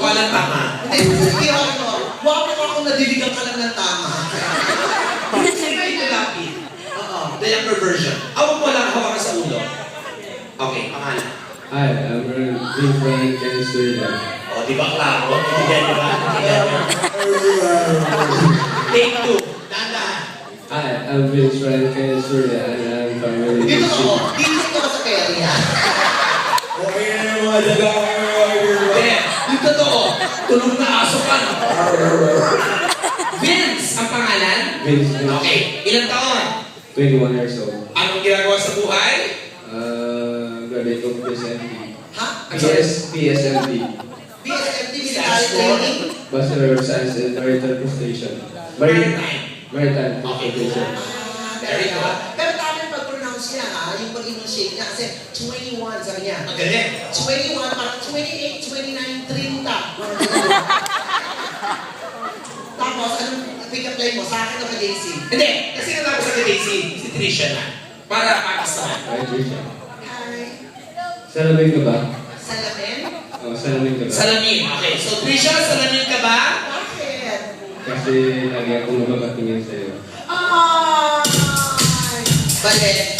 walang tama. Hindi, sige ako. Huwag mo ako nadiligan ka lang ng tama. Sino yung lapid? Oo, the younger version. Awag mo lang hawakan sa ulo. Okay, pangalan. Hi, I'm Big Frank Venezuela. O, di ba klaro? Hindi di ba? Take two. Dahan-dahan. Hi, I'm Big Frank Venezuela and I'm from Dito Malaysia. ako. Dito ka ba sa Keria? Okay na yung mga daga. Hindi. Yung totoo. Tulog na aso ka. No? Vince, ang pangalan? Vince, Okay. Ilang taon? 21 years old. Anong ginagawa sa buhay? Graduate of PSMD. Ha? PSMD. BSMT Military Training? Bachelor of Science in Maritime Transportation. Maritime Transportation. Very good. Pero tama yung pag-pronounce niya ha, yung pag-enunciate niya kasi 21 sabi niya. Magaling. 21, parang 28, 29, 30. Tapos, anong pick-up line mo? Sa akin o kay Daisy? Hindi. Kasi natapos sa Daisy, si Trisha na. Para patas naman. Hi, Trisha. Hi. Salamin ka ba? Salamin? Oh, salamin ka ba? Salamin. Okay. So, Trisha, salamin ka ba? Bakit? Kasi lagi akong mapapatingin sa'yo. Ay! Balik.